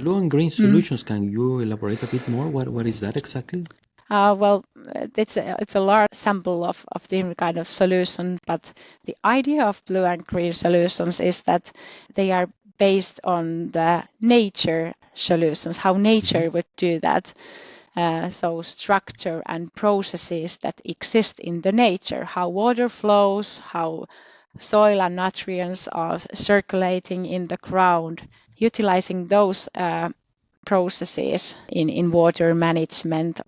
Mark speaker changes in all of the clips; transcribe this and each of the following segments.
Speaker 1: Blue and green solutions, can you elaborate a bit more? What is that exactly?
Speaker 2: Well, it's a large sample of different kind of solution, but the idea of blue and green solutions is that they are based on the nature solutions, how nature would do that. So structure and processes that exist in the nature, how water flows, how soil and nutrients are circulating in the ground, utilizing those processes in water management.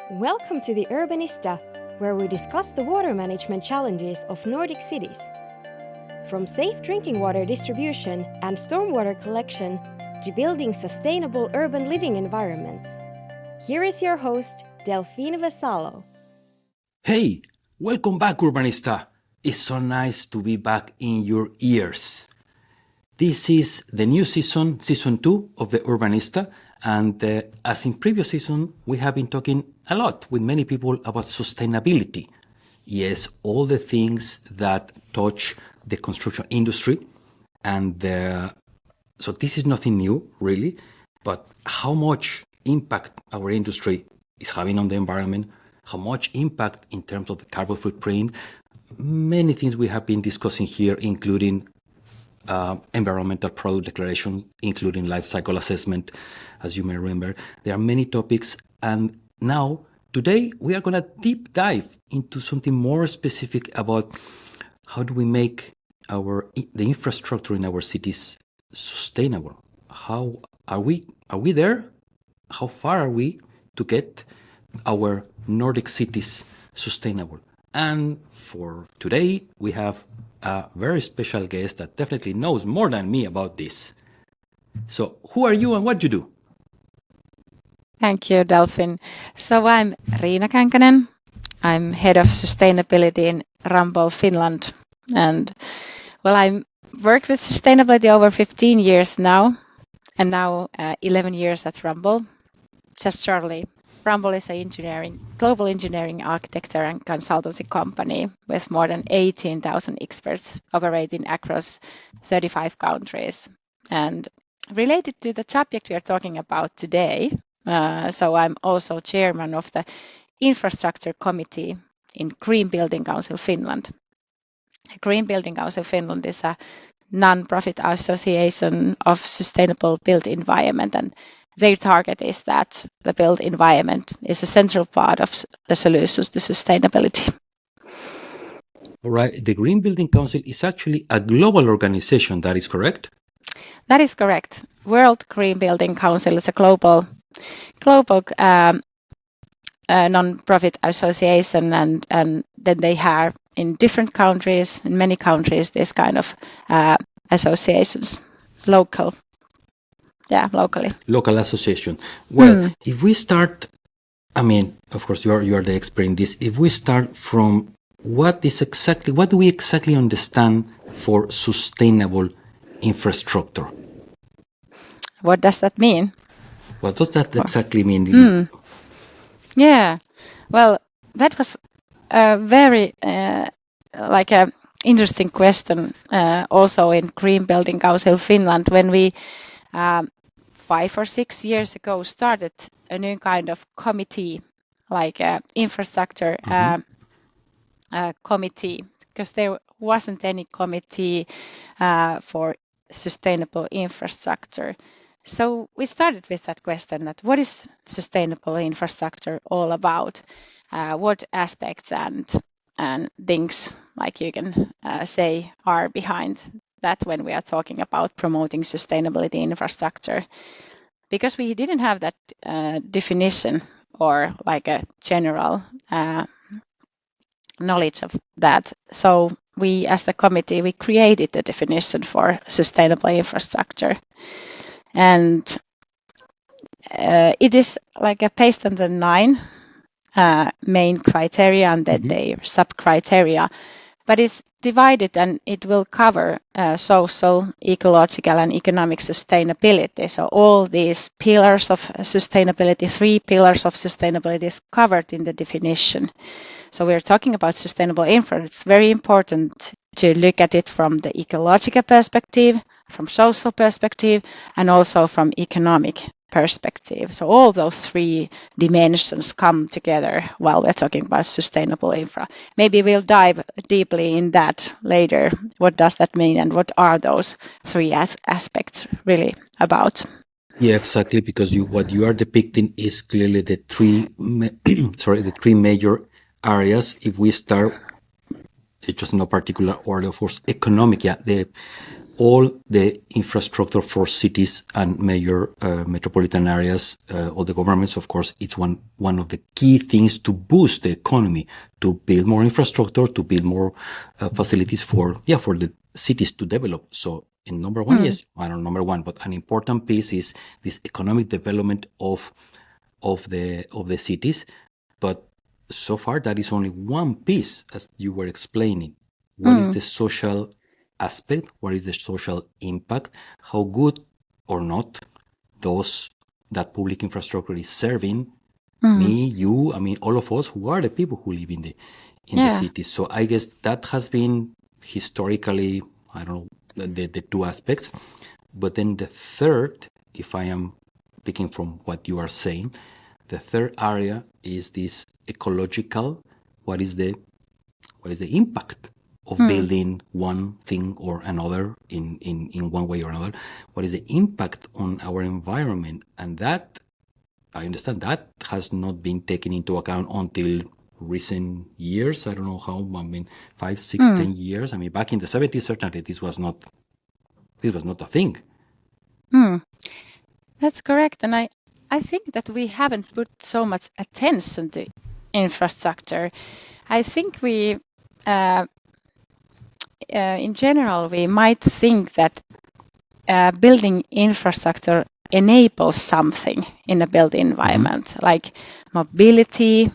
Speaker 3: Welcome to the Urbanista, where we discuss the water management challenges of Nordic cities. From safe drinking water distribution and stormwater collection to building sustainable urban living environments. Here is your host, Delphine Vesalo.
Speaker 1: Hey, welcome back, Urbanista. It's so nice to be back in your ears. This is the new season 2 of the Urbanista, and as in previous season, we have been talking a lot with many people about sustainability. Yes, all the things that touch the construction industry, and so this is nothing new, really, but how much impact our industry is having on the environment, how much impact in terms of the carbon footprint, many things we have been discussing here, including environmental product declaration, including life cycle assessment, as you may remember. There are many topics, and now, today, we are going to deep dive into something more specific about how do we make the infrastructure in our cities sustainable. How are we there? How far are we to get our Nordic cities sustainable? And for today, we have a very special guest that definitely knows more than me about this. So who are you and what do you do?
Speaker 2: Thank you, Delphine. So I'm Reina Känkänen. I'm head of sustainability in Ramboll, Finland. And well, I've worked with sustainability over 15 years now, and now 11 years at Ramboll. Just shortly, Ramboll is a global engineering architecture and consultancy company with more than 18,000 experts operating across 35 countries. And related to the subject we are talking about today, so I'm also chairman of the infrastructure committee in Green Building Council Finland. Green Building Council Finland is a non-profit association of sustainable built environment, and their target is that the built environment is a central part of the solutions to sustainability.
Speaker 1: All right. The Green Building Council is actually a global organization, that is correct?
Speaker 2: That is correct. World Green Building Council is a global non-profit association, and then they have in different countries, in many countries, this kind of associations, locally.
Speaker 1: Local association. Well, if we start, I mean, of course, you are the expert in this. If we start from what do we exactly understand for sustainable infrastructure?
Speaker 2: What does that mean?
Speaker 1: What does that exactly mean?
Speaker 2: Yeah, well, that was a very interesting question also in Green Building Council Finland when we 5 or 6 years ago started a new kind of committee, like infrastructure committee, because there wasn't any committee for sustainable infrastructure. So we started with that question, that what is sustainable infrastructure all about? What aspects and things, like you can say, are behind that when we are talking about promoting sustainability infrastructure? Because we didn't have that definition or like a general knowledge of that. So we, as the committee, we created a definition for sustainable infrastructure. And it is like based on the 9 main criteria and then their sub-criteria, but it's divided and it will cover social, ecological and economic sustainability. So all these pillars of sustainability, 3 pillars of sustainability is covered in the definition. So we're talking about sustainable infra. It's very important to look at it from the ecological perspective, from social perspective, and also from economic perspective. So all those three dimensions come together while we're talking about sustainable infra. Maybe we'll dive deeply in that later. What does that mean, and what are those three aspects really about?
Speaker 1: Yeah, exactly, because what you are depicting is clearly the three the three major areas. If we start just in no particular order, of course, economic, all the infrastructure for cities and major metropolitan areas, all the governments, of course, it's one of the key things to boost the economy, to build more infrastructure, to build more facilities for the cities to develop. So in number one, yes, I don't know number one, but an important piece is this economic development of the cities. But so far, that is only one piece, as you were explaining. What is the social aspect? What is the social impact? How good or not that public infrastructure is serving me, you, I mean, all of us who are the people who live in the cities. So I guess that has been historically, I don't know, the two aspects. But then the third, if I am picking from what you are saying, the third area is this ecological. What is the impact of building one thing or another in one way or another? What is the impact on our environment? And that, I understand, that has not been taken into account until recent years. I don't know how, 5, 6, 10 years. I mean, back in the 70s, certainly this was not a thing.
Speaker 2: That's correct. And I think that we haven't put so much attention to infrastructure. I think we, in general, we might think that building infrastructure enables something in a built environment, like mobility,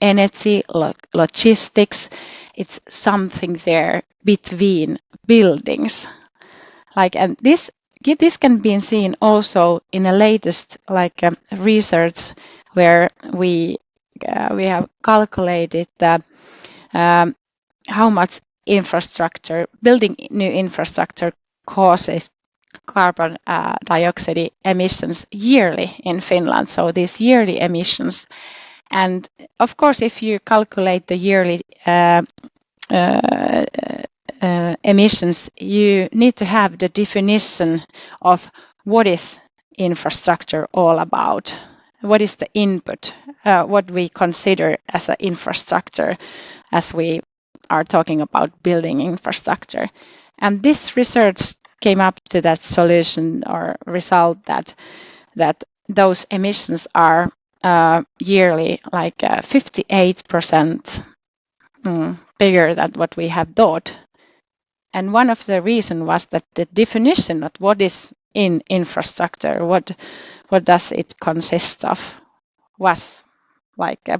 Speaker 2: energy, logistics. It's something there between buildings. And this can be seen also in the latest research where we have calculated how much building new infrastructure causes carbon dioxide emissions yearly in Finland. So these yearly emissions, and of course, if you calculate the yearly emissions, you need to have the definition of what is infrastructure all about. What is the input? What we consider as an infrastructure, as we are talking about building infrastructure. And this research came up to that solution or result that those emissions are yearly 58% bigger than what we have thought. And one of the reasons was that the definition of what is in infrastructure, what does it consist of, was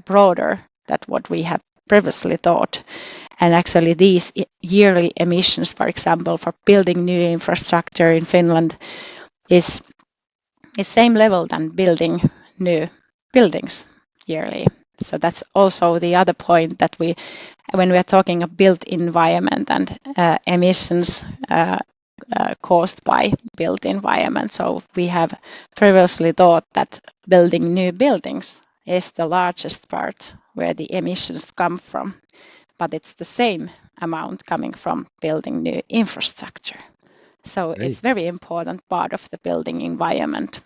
Speaker 2: broader than what we have previously thought. And actually these yearly emissions, for example, for building new infrastructure in Finland is the same level than building new buildings yearly. So that's also the other point that when we are talking of built environment and emissions caused by built environment. So we have previously thought that building new buildings is the largest part where the emissions come from, but it's the same amount coming from building new infrastructure. So It's very important part of the building environment.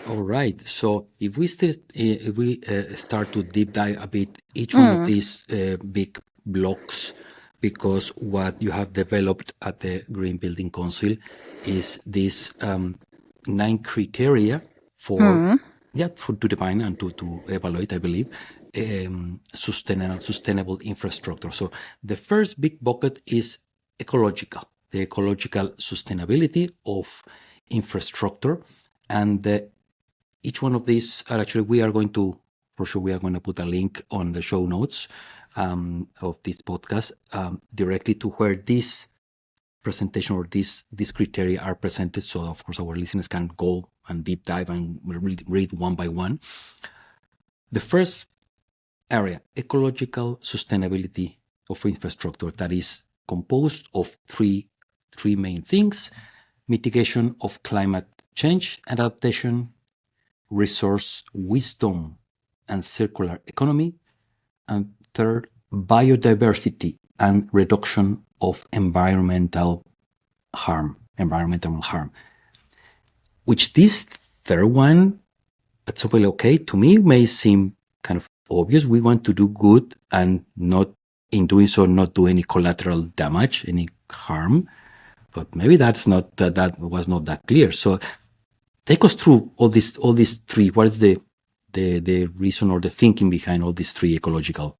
Speaker 1: All right. So if we start to deep dive a bit each one of these big blocks, because what you have developed at the Green Building Council is this 9 criteria to define and to evaluate, I believe, sustainable infrastructure. So the first big bucket is ecological, the ecological sustainability of infrastructure, and each one of these are actually, we are going to put a link on the show notes of this podcast directly to where this presentation or these criteria are presented. So of course our listeners can go and deep dive and read one by one. The first area, ecological sustainability of infrastructure, that is composed of 3 three main things: mitigation of climate change and adaptation, resource wisdom and circular economy, and third, biodiversity and reduction of environmental harm. Which this third one, that's probably okay to me, may seem kind of obvious. We want to do good and not, in doing so, not do any collateral damage, any harm. But maybe that was not that clear. So take us through all these three. What is the reason or the thinking behind all these three ecological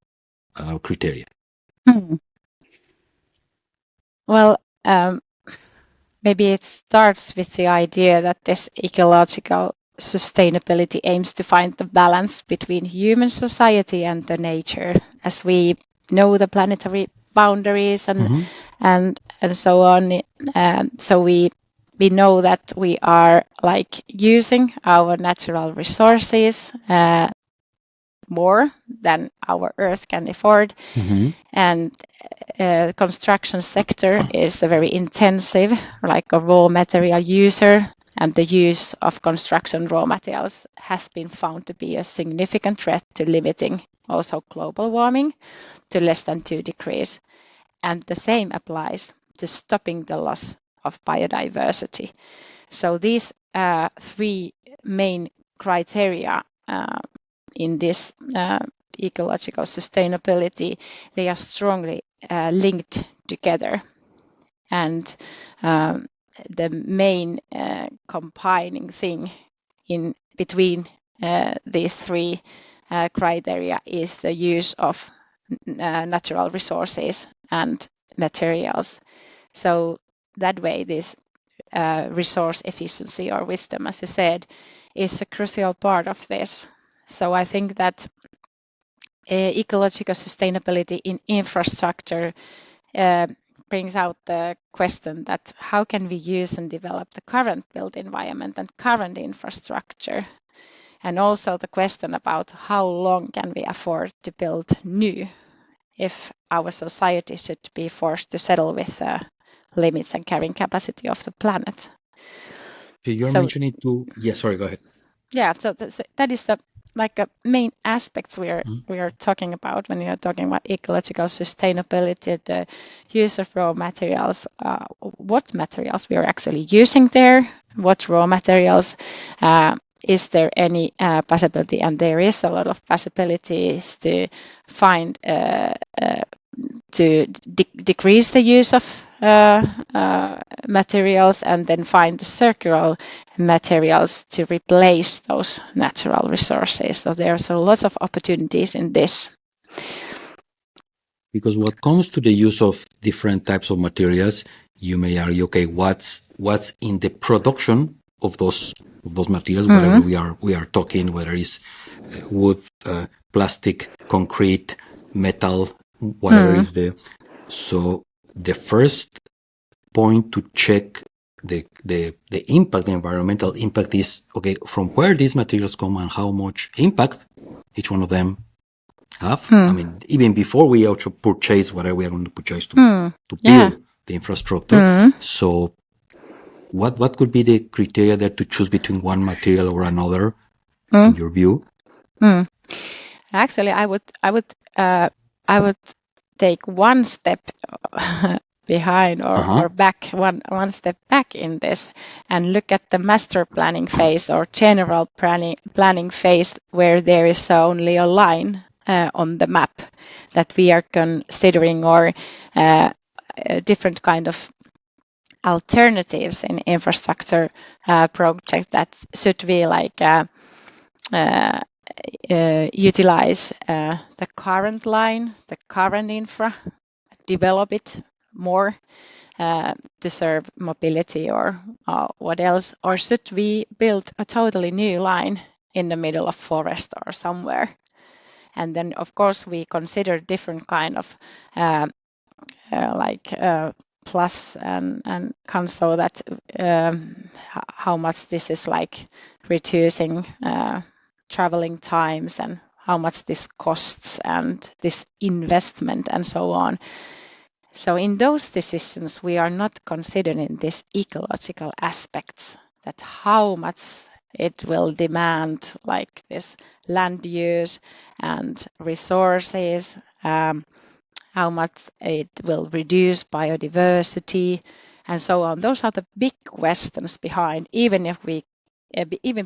Speaker 1: criteria?
Speaker 2: Well, maybe it starts with the idea that this ecological sustainability aims to find the balance between human society and the nature, as we know the planetary boundaries and so on. So we know that we are like using our natural resources more than our Earth can afford, and the construction sector is a very intensive, like a raw material user, and the use of construction raw materials has been found to be a significant threat to limiting also global warming to less than 2 degrees. And the same applies to stopping the loss of biodiversity. So these three main criteria in this ecological sustainability, they are strongly linked together. And the main combining thing in between these three criteria is the use of natural resources and materials. So that way, this resource efficiency or wisdom, as you said, is a crucial part of this. So I think that ecological sustainability in infrastructure brings out the question that how can we use and develop the current built environment and current infrastructure, and also the question about how long can we afford to build new if our society should be forced to settle with the limits and carrying capacity of the planet.
Speaker 1: So you're mentioning two. Yeah, sorry, go ahead.
Speaker 2: Yeah, so that is the main aspects we are talking about when we are talking about ecological sustainability, the use of raw materials, what materials we are actually using there, what raw materials, is there any possibility, and there is a lot of possibilities to find to decrease the use of materials and then find the circular materials to replace those natural resources. So there's a lot of opportunities in this.
Speaker 1: Because what comes to the use of different types of materials, you may argue, okay, what's in the production of those materials, whatever we are talking, whether it's wood, plastic, concrete, metal, whatever is the. So the first point to check the impact, the environmental impact, is okay, from where these materials come and how much impact each one of them have. I mean, even before we also purchase whatever we are going to purchase to build the infrastructure. So what could be the criteria there to choose between one material or another in your view?
Speaker 2: Actually, I would take one step behind or back, one step back in this, and look at the master planning phase or general planning phase, where there is only a line on the map that we are considering, or different kind of alternatives in infrastructure project that should be like utilize the current line, the current infra, develop it more to serve mobility or what else, or should we build a totally new line in the middle of forest or somewhere? And then of course we consider different kind of plus and cons, so that how much this is like reducing traveling times and how much this costs and this investment and so on. So in those decisions, we are not considering these ecological aspects, that how much it will demand like this land use and resources, how much it will reduce biodiversity, and so on. Those are the big questions behind, even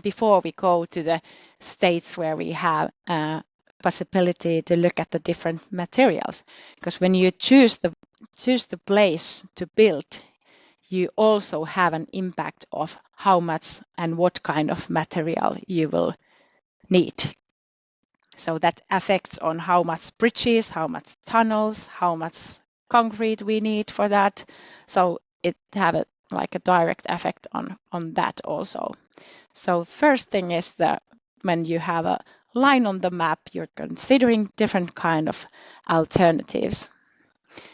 Speaker 2: before we go to the states where we have possibility to look at the different materials. Because when you choose the place to build, you also have an impact of how much and what kind of material you will need. So that affects on how much bridges, how much tunnels, how much concrete we need for that. So it have a direct effect on that also. So first thing is that when you have a line on the map, you're considering different kind of alternatives.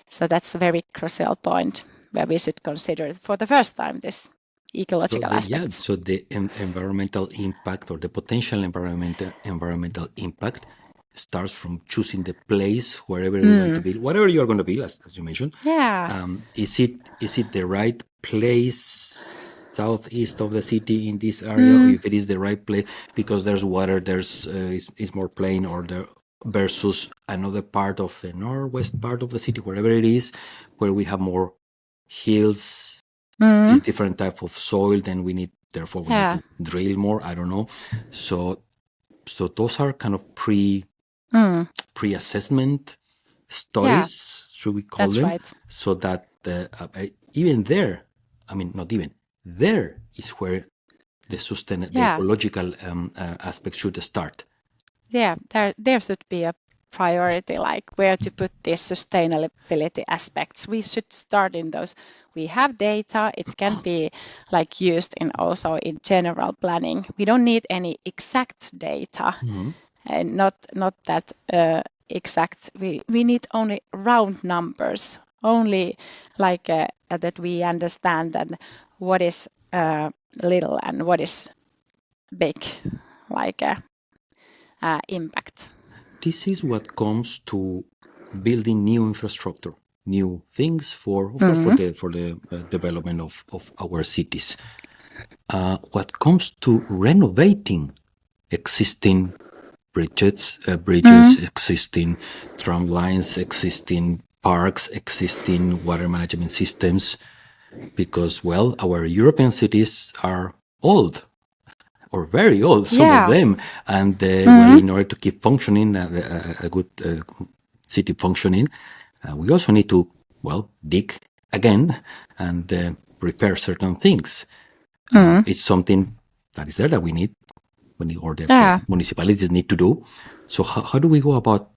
Speaker 2: So that's a very crucial point where we should consider for the first time this ecological aspects.
Speaker 1: So the environmental impact or the potential environmental impact starts from choosing the place wherever we want to build, whatever you are going to build, as you mentioned.
Speaker 2: Yeah.
Speaker 1: Is it the right place southeast of the city in this area? If it is the right place because there's water, there's it's more plain, or there versus another part of the northwest part of the city, wherever it is, where we have more hills. It's different type of soil, then we need to drill more. I don't know. So those are kind of pre-assessment studies, should we call them?
Speaker 2: Right.
Speaker 1: So that even there, I mean, not even there is where the ecological aspect should start.
Speaker 2: Yeah, there should be a priority, like where to put these sustainability aspects. We should start in those. We have data. It can be like used in also in general planning. We don't need any exact data, and not that exact. We need only round numbers, only like that we understand and what is little and what is big, like impact.
Speaker 1: This is what comes to building new infrastructure, new things for the development of our cities. What comes to renovating existing bridges, existing tram lines, existing parks, existing water management systems, because, well, our European cities are old, or very old, some of them, and well, in order to keep functioning, a good city functioning, we also need to, well, dig again and repair certain things. It's something that is there that we need, or the municipalities need to do. So how do we go about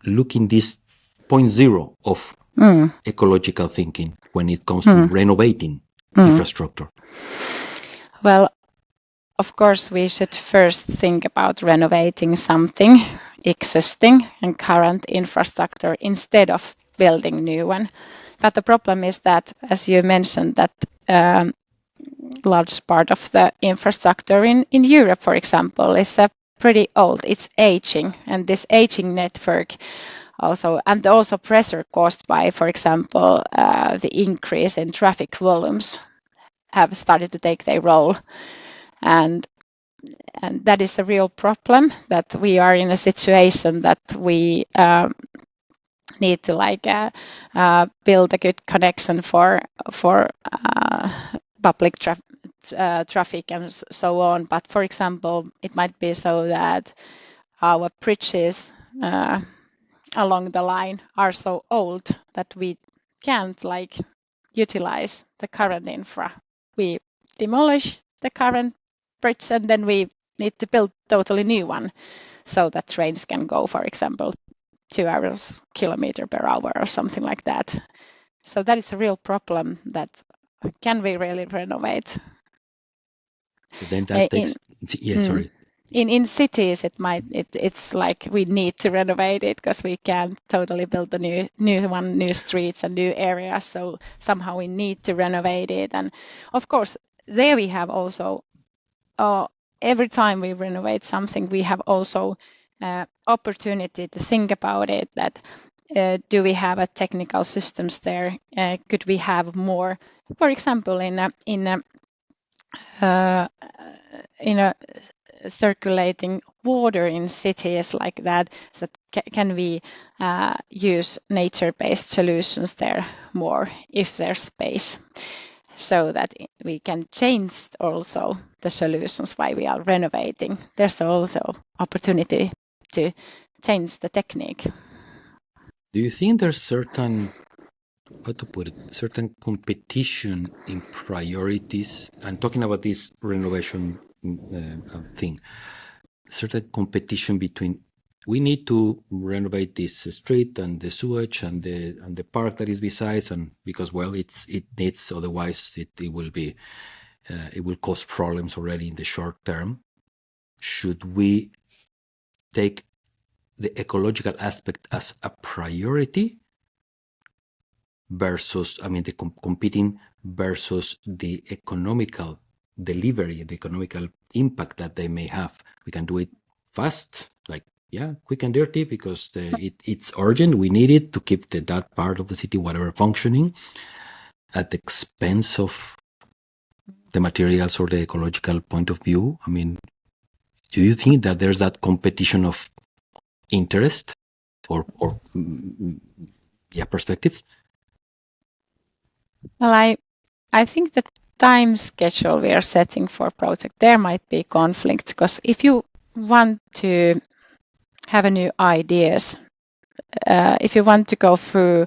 Speaker 1: looking this 0.0 of ecological thinking when it comes to renovating infrastructure?
Speaker 2: Well, of course, we should first think about renovating something existing and current infrastructure instead of building new one. But the problem is that, as you mentioned, that large part of the infrastructure in Europe, for example, is pretty old. It's aging, and this aging network also pressure caused by, for example, the increase in traffic volumes have started to take their role. And that is a real problem, that we are in a situation that we need to build a good connection for public traffic and so on. But for example, it might be so that our bridges along the line are so old that we can't utilize the current infra. We demolish the current bridge and then we need to build totally new one so that trains can go, for example, 2 hours kilometer per hour or something like that. So that is a real problem, that can we really renovate?
Speaker 1: But then that takes sorry.
Speaker 2: In cities, it's like we need to renovate it because we can't totally build the new streets and new areas. So somehow we need to renovate it. And of course, there we have also, every time we renovate something, we have also opportunity to think about it, that do we have a technical systems there? Could we have more, for example, in a circulating water in cities like that? So can we use nature-based solutions there more if there's space, so that we can change also the solutions while we are renovating? There's also opportunity to change the technique.
Speaker 1: Do you think there's certain, how to put it, certain competition in priorities? I'm talking about this renovation thing. Certain competition between, we need to renovate this street and the sewage and the park that is besides, and because, well, it needs, otherwise it will be it will cause problems already in the short term. Should we take the ecological aspect as a priority versus, I mean, the competing versus the economical delivery, the economical impact that they may have? We can do it fast, like, yeah, quick and dirty, because it's urgent. We need it to keep that part of the city, whatever, functioning, at the expense of the materials or the ecological point of view. I mean, do you think that there's that competition of interest or perspectives?
Speaker 2: Well, I think the time schedule we are setting for project, there might be conflicts, because if you want to have a new ideas, if you want to go through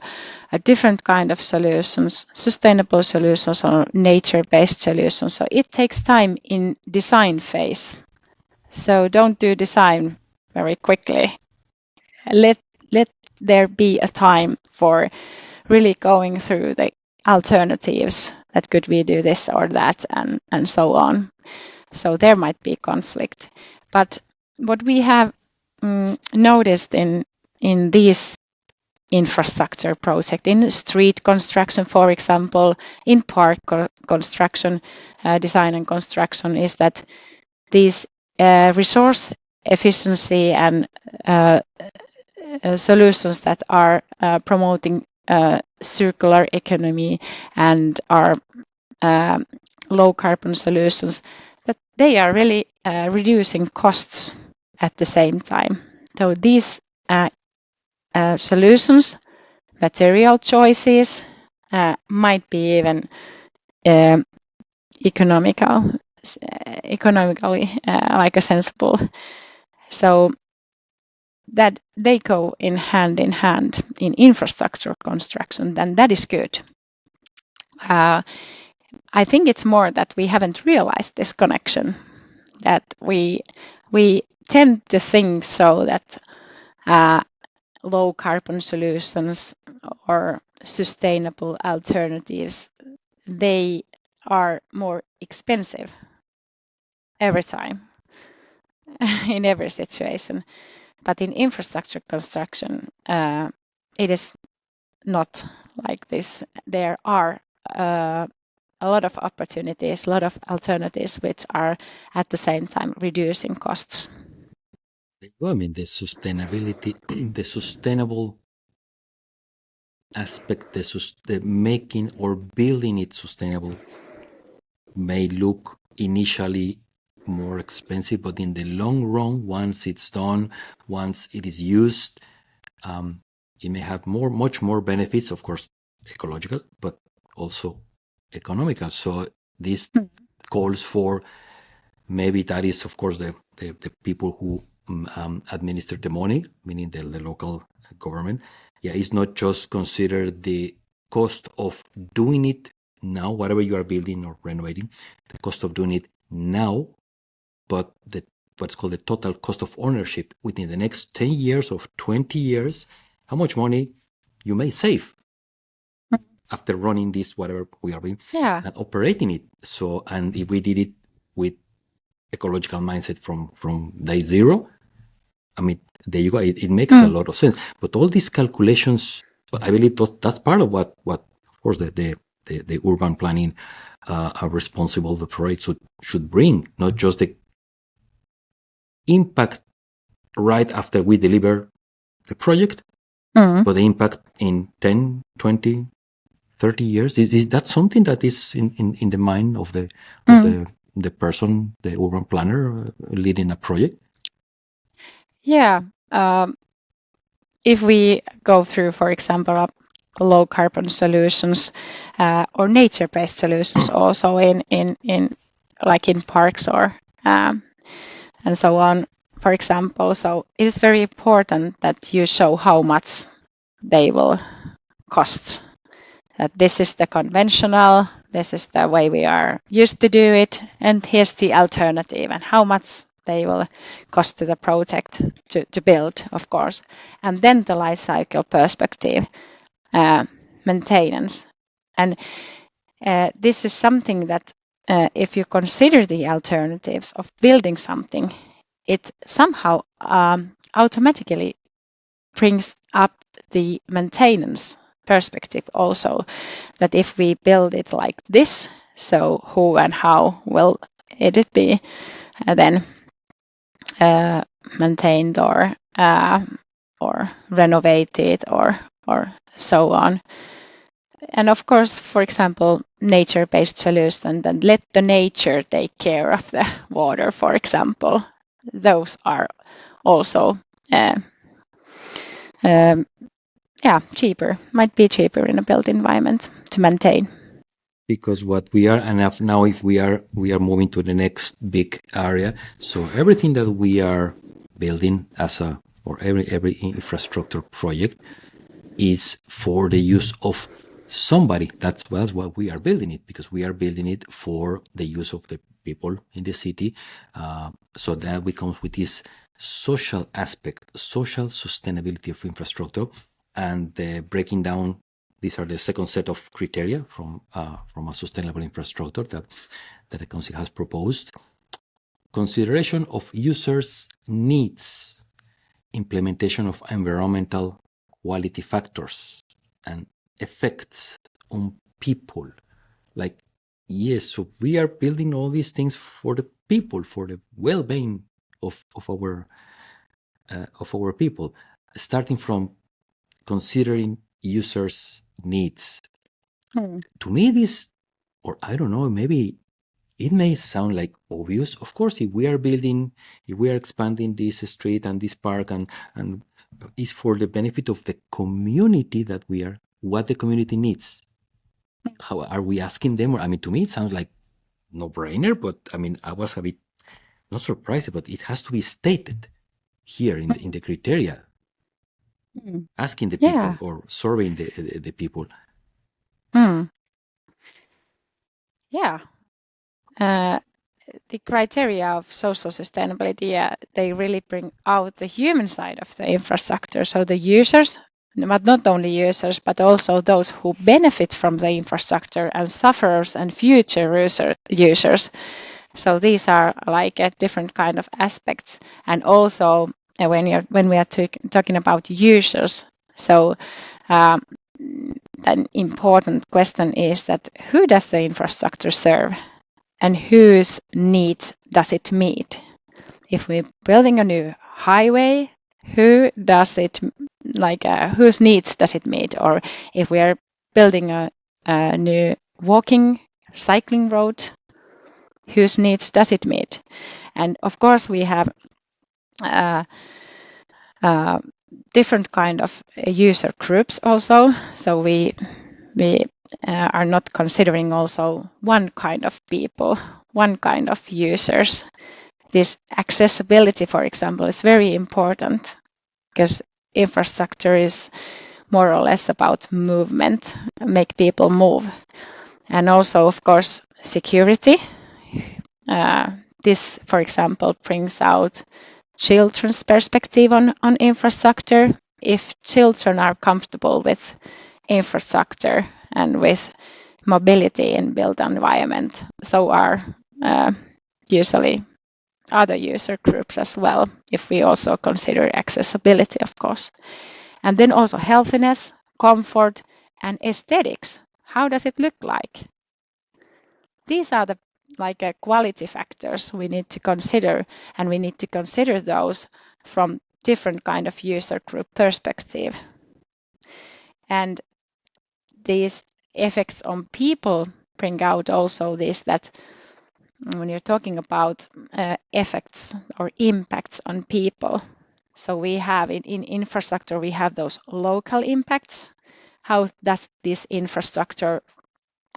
Speaker 2: a different kind of solutions, sustainable solutions or nature-based solutions, so it takes time in design phase. So don't do design very quickly. Let there be a time for really going through the alternatives, that could we do this or that, and so on. So there might be conflict. But what we have noticed in these infrastructure projects, in street construction, for example, in park construction, design and construction, is that these resource efficiency and solutions that are promoting circular economy and are low carbon solutions, that they are really reducing costs at the same time. So these solutions, material choices, might be even economically like a sensible. So that they go in hand in infrastructure construction, then that is good. I think it's more that we haven't realized this connection, that we tend to think so that low carbon solutions or sustainable alternatives, they are more expensive every time in every situation. But in infrastructure construction, it is not like this. There are a lot of opportunities, a lot of alternatives, which are at the same time reducing costs.
Speaker 1: Well, I mean, the sustainability, the sustainable aspect, the making or building it sustainable may look initially more expensive, but in the long run, once it's done, once it is used, it may have much more benefits, of course, ecological, but also economical. So this calls for, maybe that is, of course, the people who administer the money, meaning the local government. Yeah, it's not just consider the cost of doing it now, whatever you are building or renovating, the cost of doing it now, but what's called the total cost of ownership within the next 10 years or 20 years, how much money you may save after running this, whatever we are doing, and operating it. So, and if we did it with ecological mindset from day zero, I mean, there you go. It makes a lot of sense. But all these calculations, I believe that's part of what of course, the urban planning are responsible for it should bring, not just the impact right after we deliver the project,
Speaker 2: Mm.
Speaker 1: but the impact in 10, 20, 30 years, is that something that is in the mind of the person, the urban planner leading a project?
Speaker 2: Yeah. If we go through, for example, low carbon solutions or nature-based solutions also in like in parks or and so on, for example. So it is very important that you show how much they will cost. That this is the conventional, this is the way we are used to do it, and here's the alternative, and how much they will cost to the project to build, of course. And then the life cycle perspective, maintenance. And this is something that if you consider the alternatives of building something, it somehow automatically brings up the maintenance perspective also, that if we build it like this, so who and how will it be then maintained or renovated or so on. And of course, for example, nature-based solutions, and let the nature take care of the water, for example. Those are also cheaper, might be cheaper in a built environment to maintain.
Speaker 1: Because what we are, and now if we are moving to the next big area, so everything that we are building or every infrastructure project is for the use of somebody. That's what we are building it, because we are building it for the use of the people in the city. So that we come with this social aspect, social sustainability of infrastructure, and breaking down. These are the second set of criteria from a sustainable infrastructure that the Council has proposed. Consideration of users' needs, implementation of environmental quality factors, and effects on people. Like, yes, so we are building all these things for the people, for the well-being of our people, starting from considering users' needs. To me, this, or I don't know, maybe it may sound like obvious. Of course, if we are expanding this street and this park and is for the benefit of the community what the community needs. How are we asking them? I mean, to me, it sounds like no-brainer, but I mean, I was a bit not surprised, but it has to be stated here in the criteria. Asking the people or surveying the people.
Speaker 2: Yeah. The criteria of social sustainability, they really bring out the human side of the infrastructure. So the users, but not only users, but also those who benefit from the infrastructure, and sufferers and future users. So these are like a different kind of aspects. And also when we are talking about users, so an important question is that who does the infrastructure serve? And whose needs does it meet? If we're building a new highway, whose needs does it meet? Or if we are building a new cycling road, whose needs does it meet? And of course, we have different kind of user groups also. So we are not considering also one kind of people, one kind of users. This accessibility, for example, is very important, because infrastructure is more or less about movement, make people move. And also, of course, security. This, for example, brings out children's perspective on infrastructure. If children are comfortable with infrastructure and with mobility in built environment, so are usually other user groups as well, if we also consider accessibility, of course. And then also healthiness, comfort, and aesthetics. How does it look like? These are the quality factors we need to consider, and we need to consider those from different kind of user group perspective. And these effects on people bring out also this, that when you're talking about effects or impacts on people, so we have in infrastructure, we have those local impacts. How does this infrastructure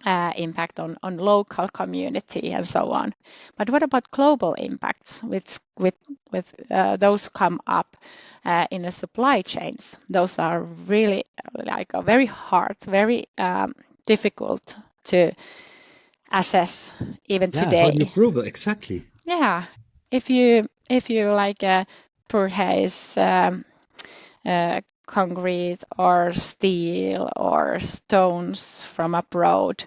Speaker 2: impact on local community and so on? But what about global impacts, with those come up in the supply chains? Those are really like a very hard, very difficult to assess even
Speaker 1: Yeah, how do you
Speaker 2: today.
Speaker 1: prove that? Exactly.
Speaker 2: Yeah, if you like purchase concrete or steel or stones from abroad,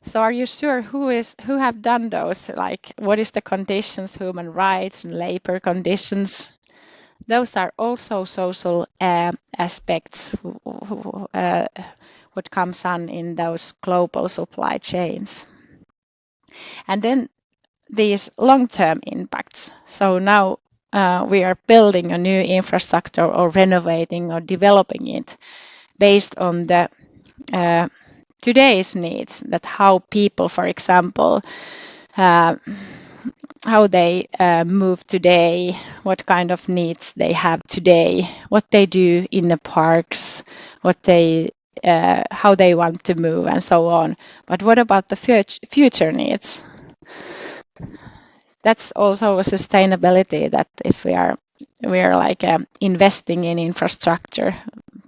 Speaker 2: so are you sure who have done those? Like, what is the conditions, human rights and labor conditions? Those are also social aspects what comes on in those global supply chains. And then these long-term impacts. So now we are building a new infrastructure or renovating or developing it based on the today's needs, that how people, for example, how they move today, what kind of needs they have today, what they do in the parks, what they how they want to move and so on. But what about the future needs? That's also a sustainability, that if we are like investing in infrastructure,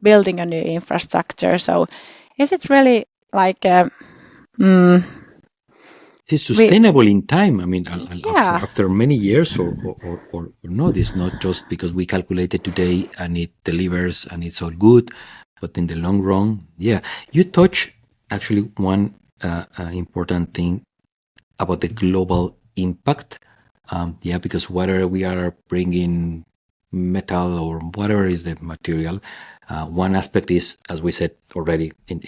Speaker 2: building a new infrastructure, so is it really like
Speaker 1: It is sustainable in time. I mean,
Speaker 2: Yeah.
Speaker 1: after many years or not, it's not just because we calculate it today and it delivers and it's all good, but in the long run, yeah. You touch actually one important thing about the global impact. Yeah, because whether we are bringing metal or whatever is the material, one aspect is, as we said already in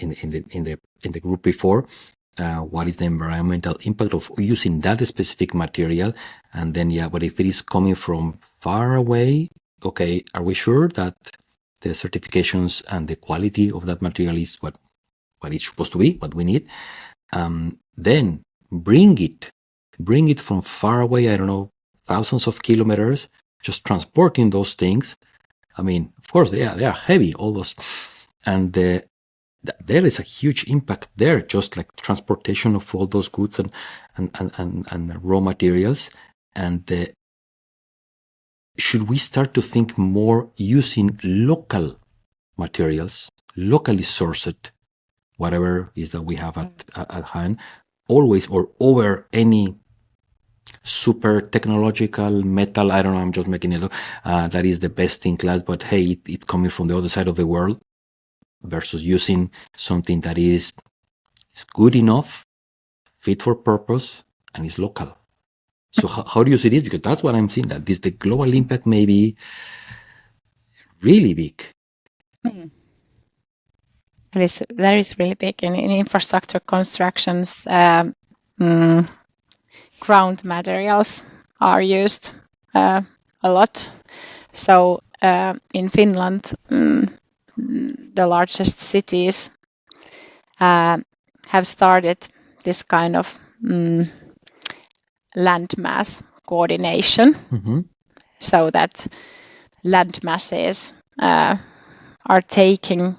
Speaker 1: the group before, what is the environmental impact of using that specific material? And then, yeah, but if it is coming from far away, okay, are we sure that the certifications and the quality of that material is what it's supposed to be, what we need? Then bring it from far away, I don't know, thousands of kilometers, just transporting those things. I mean, of course, they are heavy, all those, and there is a huge impact there, just like transportation of all those goods and raw materials. And should we start to think more using local materials, locally sourced, whatever is that we have at hand, always, or over any super technological metal? I don't know, I'm just making it up, that is the best in class, but hey, it's coming from the other side of the world, versus using something that is good enough, fit for purpose, and is local. So how do you see this? Because that's what I'm seeing, that the global impact may be really big.
Speaker 2: That is really big in infrastructure constructions. Ground materials are used a lot. So in Finland, the largest cities have started this kind of landmass coordination, so that land masses are taking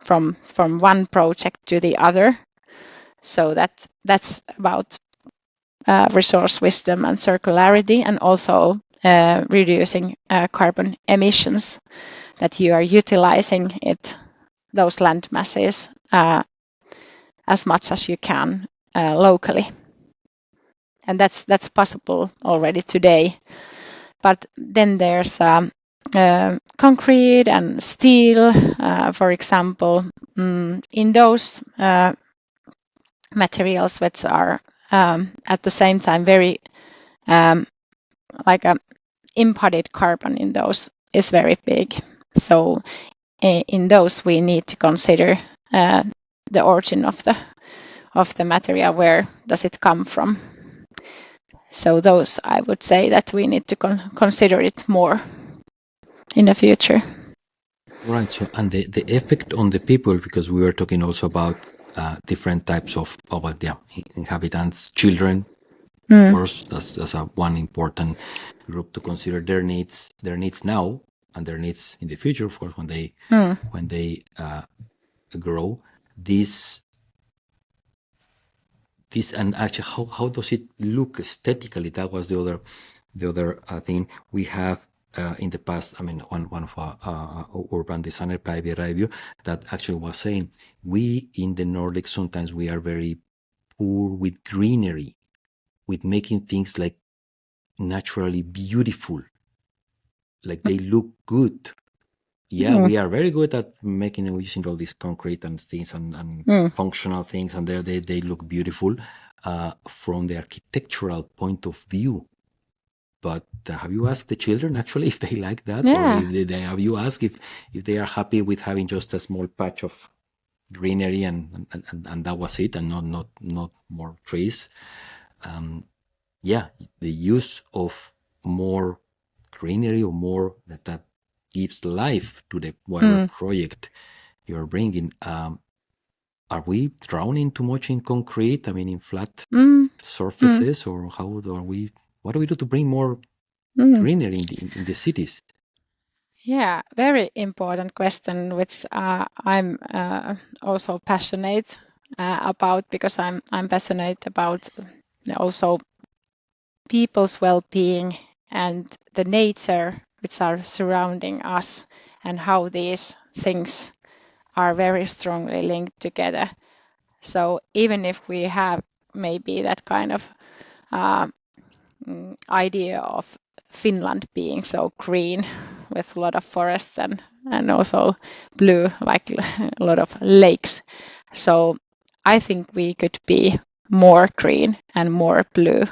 Speaker 2: from one project to the other. So that's about resource wisdom and circularity, and also reducing carbon emissions, that you are utilizing those land masses as much as you can locally. And that's possible already today. But then there's concrete and steel, for example, in those materials which are at the same time very like embodied carbon in those is very big. So in those we need to consider the origin of the material. Where does it come from? So those, I would say that we need to consider it more in the future.
Speaker 1: Right. So, and the effect on the people, because we were talking also about different types of inhabitants, children. Of course, that's a one important group to consider their needs now and their needs in the future. Of course, when they grow, this and actually how does it look aesthetically? That was the other thing we have in the past. I mean, one of our urban designer, Päivi Raivio, that actually was saying we in the Nordics sometimes we are very poor with greenery, with making things like naturally beautiful, like they look good. Yeah, we are very good at making and using all these concrete and things and functional things, and they look beautiful from the architectural point of view. But have you asked the children actually if they like that, or if have you asked if they are happy with having just a small patch of greenery and that was it, and not more trees? Yeah, the use of more greenery or more that gives life to the whatever project you're bringing. Are we drowning too much in concrete? I mean, in flat surfaces, or how are we? What do we do to bring more greenery in the cities?
Speaker 2: Yeah, very important question, which I'm also passionate about, because I'm passionate about also people's well-being and the nature which are surrounding us, and how these things are very strongly linked together. So even if we have maybe that kind of idea of Finland being so green with a lot of forests and also blue, like a lot of lakes. So I think we could be more green and more blue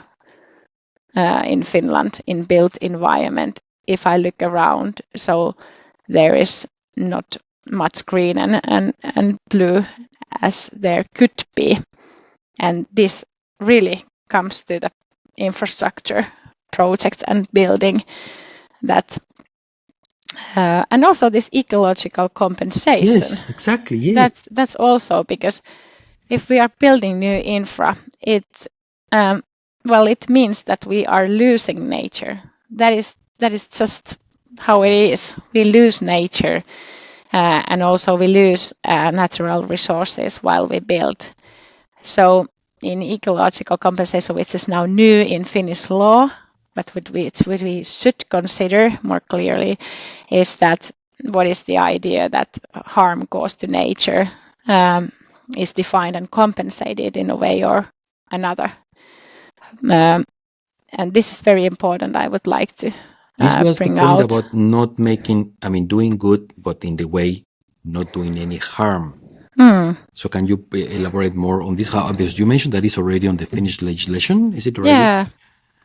Speaker 2: in Finland in built environment. If I look around, so there is not much green and blue as there could be. And this really comes to the infrastructure project and building that, and also this ecological compensation.
Speaker 1: Yes, exactly. Yes,
Speaker 2: That's also because if we are building new infra, it means that we are losing nature. That is just how it is. We lose nature, and also we lose natural resources while we build. So in ecological compensation, which is now new in Finnish law, but what we should consider more clearly is that what is the idea that harm caused to nature is defined and compensated in a way or another. And this is very important. I would like to
Speaker 1: this was the
Speaker 2: bring
Speaker 1: point
Speaker 2: out.
Speaker 1: about not making. I mean, doing good, but in the way not doing any harm. So can you elaborate more on this? How, because you mentioned that it's already on the Finnish legislation. Is it already?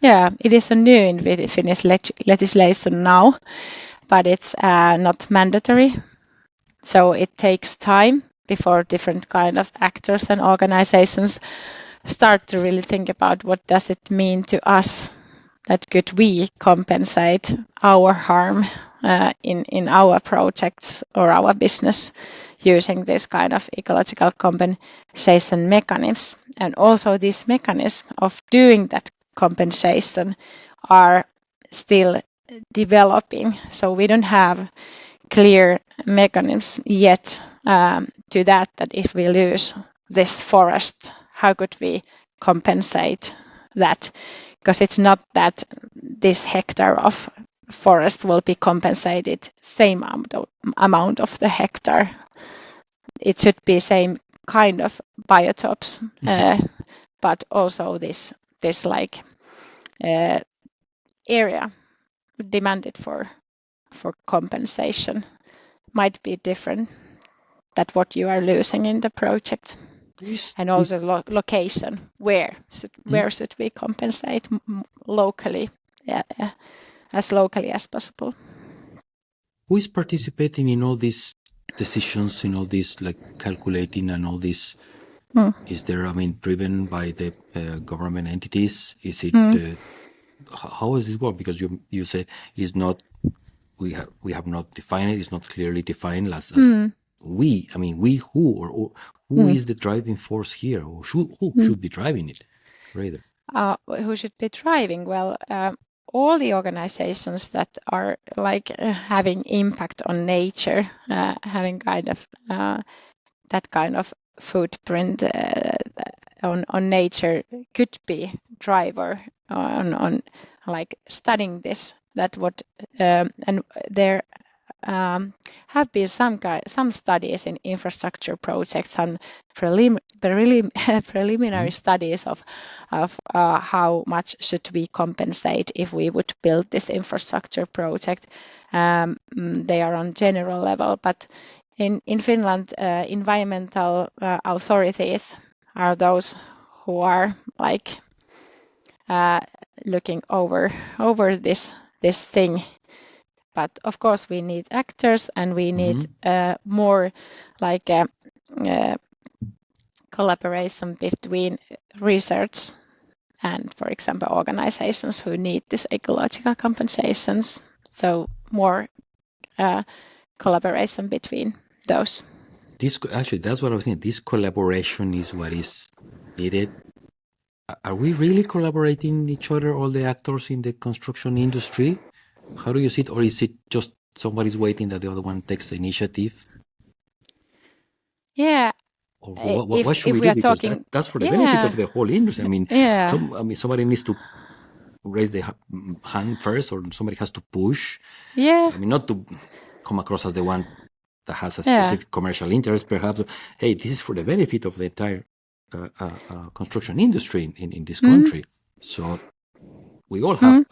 Speaker 2: Yeah, it is a new in Finnish legislation now, but it's not mandatory. So it takes time before different kind of actors and organizations start to really think about what does it mean to us, that could we compensate our harm in our projects or our business using this kind of ecological compensation mechanism. And also this mechanism of doing that compensation are still developing. So we don't have clear mechanisms yet to that if we lose this forest, how could we compensate that? Because it's not that this hectare of forest will be compensated same amount of the hectare. It should be same kind of biotopes, but also this like area demanded for compensation might be different than what you are losing in the project. And also location, where should we compensate locally, as locally as possible.
Speaker 1: Who is participating in all these decisions, in all this like calculating and all this? Is there, I mean, driven by the government entities? Is it how does this work? Because you said it's not we have not defined it. It's not clearly defined as we. I mean, we who or who is the driving force here, or who should be driving it, rather?
Speaker 2: Who should be driving? Well, all the organizations that are like having impact on nature, having kind of that kind of footprint on nature could be driver on like studying this. That what and there have been some studies in infrastructure projects and preliminary studies of how much should we compensate if we would build this infrastructure project. They are on general level, but in Finland, environmental authorities are those who are like looking over this thing. But of course, we need actors, and we need more like collaboration between research and, for example, organizations who need these ecological compensations. So more collaboration between those.
Speaker 1: Actually, that's what I was thinking. This collaboration is what is needed. Are we really collaborating each other, all the actors in the construction industry? How do you see it? Or is it just somebody's waiting that the other one takes the initiative?
Speaker 2: Yeah.
Speaker 1: Or what should we do? Because that's for the benefit of the whole industry. I mean, somebody needs to raise the hand first, or somebody has to push.
Speaker 2: Yeah.
Speaker 1: I mean, not to come across as the one that has a specific commercial interest, perhaps. Hey, this is for the benefit of the entire construction industry in this country. So we all have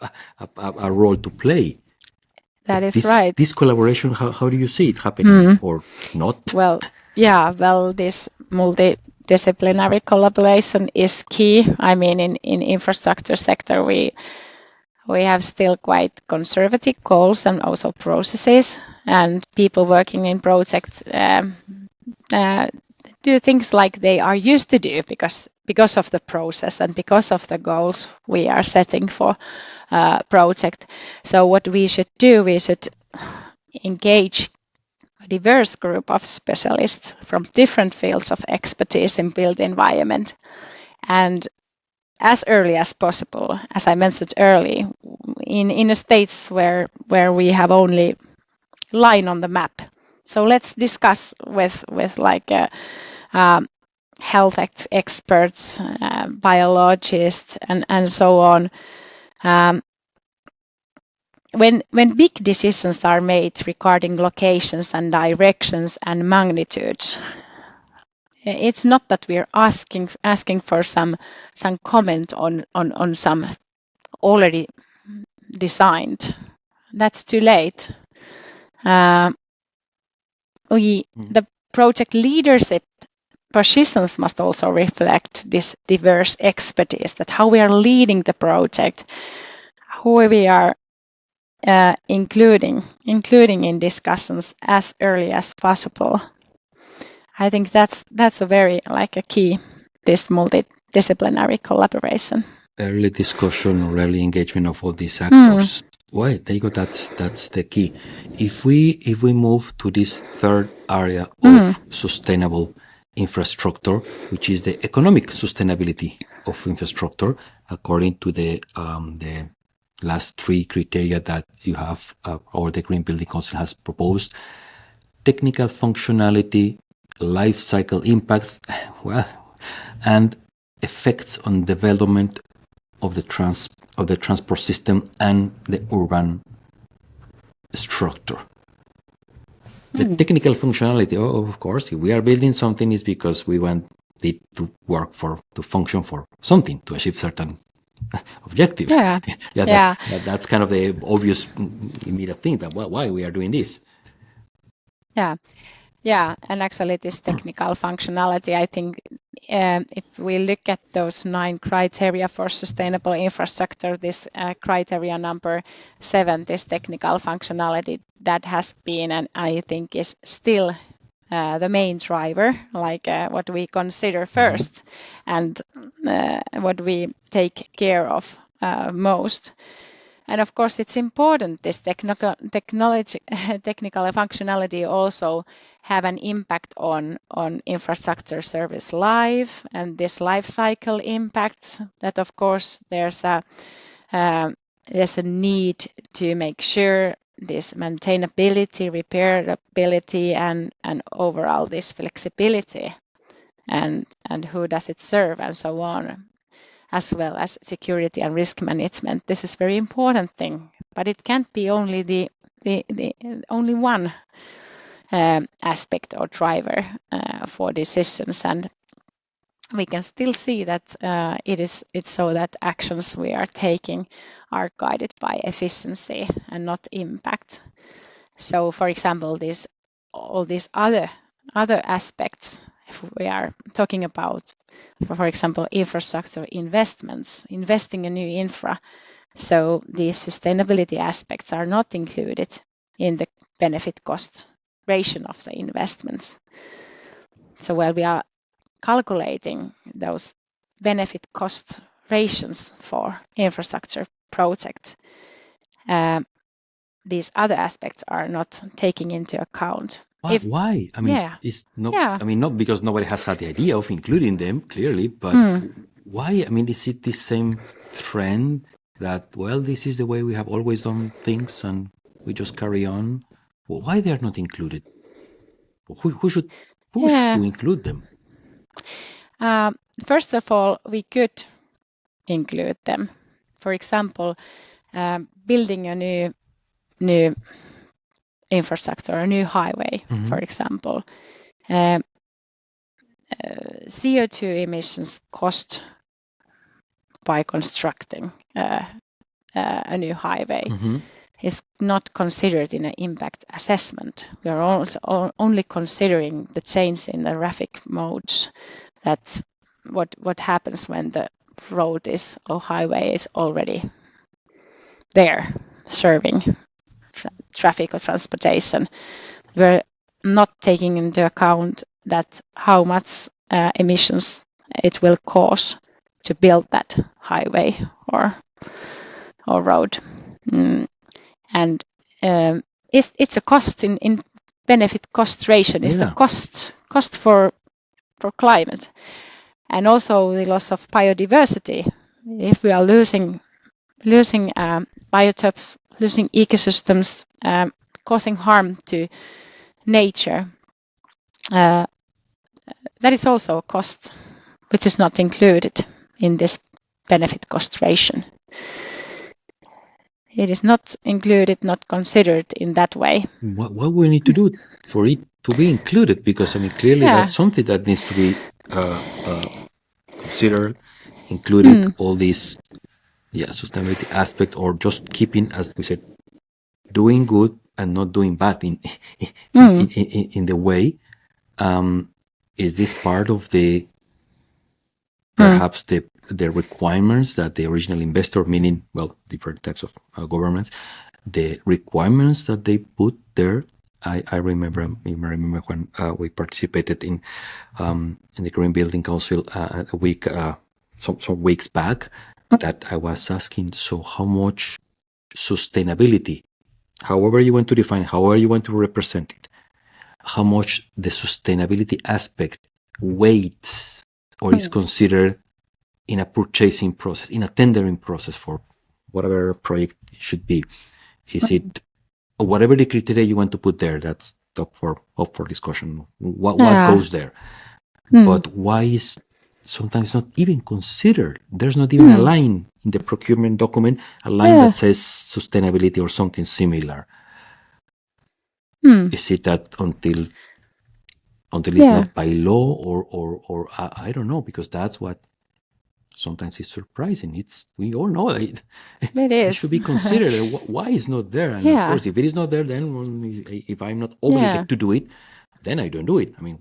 Speaker 1: a role to play.
Speaker 2: That is right.
Speaker 1: This collaboration, how do you see it happening or not?
Speaker 2: Well, this multidisciplinary collaboration is key. I mean, in infrastructure sector, we have still quite conservative goals and also processes, and people working in projects do things like they are used to do because of the process and because of the goals we are setting for project. So what we should do, we should engage a diverse group of specialists from different fields of expertise in built environment, and as early as possible, as I mentioned early, in the states where we have only line on the map. So let's discuss with like health experts, biologists, and so on. When big decisions are made regarding locations and directions and magnitudes, it's not that we're asking for some comment on some already designed. That's too late. The project leadership positions must also reflect this diverse expertise, that how we are leading the project, who we are including in discussions as early as possible. I think that's a very like a key, this multidisciplinary collaboration.
Speaker 1: Early discussion or early engagement of all these actors. Well, there you go. That's the key. If we move to this third area of sustainable infrastructure, which is the economic sustainability of infrastructure, according to the last three criteria that you have, or the Green Building Council has proposed: technical functionality, life cycle impacts, and effects on development of the transport system and the urban structure. The technical functionality, of course, if we are building something, is because we want it to work to function for something, to achieve certain objectives. That's kind of the obvious immediate thing, that why we are doing this.
Speaker 2: And actually this technical functionality, I think if we look at those 9 criteria for sustainable infrastructure, this criteria number 7, this technical functionality, that has been, and I think is still the main driver, like what we consider first and what we take care of most. And of course, it's important this technical functionality also have an impact on infrastructure service life and this life cycle impacts. That of course there's a need to make sure this maintainability, repairability, and overall this flexibility, and who does it serve, and so on, as well as security and risk management. This is very important thing, but it can't be only the only one aspect or driver for decisions, and we can still see that it's so that actions we are taking are guided by efficiency and not impact. So, for example, all these other aspects, if we are talking about, for example, infrastructure investments, investing in new infra, so these sustainability aspects are not included in the benefit cost ratio of the investments. So while we are calculating those benefit cost ratios for infrastructure projects, these other aspects are not taken into account.
Speaker 1: Why? I mean, it's not. I mean, not because nobody has had the idea of including them clearly, but why? I mean, is it the same trend that this is the way we have always done things, and we just carry on? Well, why they are not included? Who should push to include them?
Speaker 2: First of all, we could include them. For example, building a new infrastructure, a new highway, for example. CO2 emissions cost by constructing a new highway is not considered in an impact assessment. We are also only considering the change in the traffic modes, that what happens when the road or highway is already there serving traffic or transportation. We're not taking into account that how much emissions it will cause to build that highway or road. And it's a cost in benefit cost ratio. Is the cost for climate, and also the loss of biodiversity. If we are losing biotopes, losing ecosystems, causing harm to nature, that is also a cost which is not included in this benefit cost ratio. It is not included, not considered in that way.
Speaker 1: What we need to do for it to be included? Because I mean, clearly that's something that needs to be considered, included. All these, sustainability aspect, or just keeping, as we said, doing good and not doing bad in the way. Is this part of the perhaps the requirements that the original investor, meaning different types of governments, the requirements that they put there? I remember when we participated in the Green Building Council some weeks back, that I was asking, so how much sustainability, however you want to define, however you want to represent it, how much the sustainability aspect weights or is considered in a purchasing process, in a tendering process for whatever project it should be? Is it whatever the criteria you want to put there? That's up for discussion. What goes there? But why is sometimes not even considered? There's not even a line in the procurement document, a line that says sustainability or something similar. Is it that until it's not by law, or I don't know, because that's what sometimes is surprising. We all know it. It should be considered. Why is not there? And of course, if it is not there, then if I'm not obligated to do it, then I don't do it. I mean,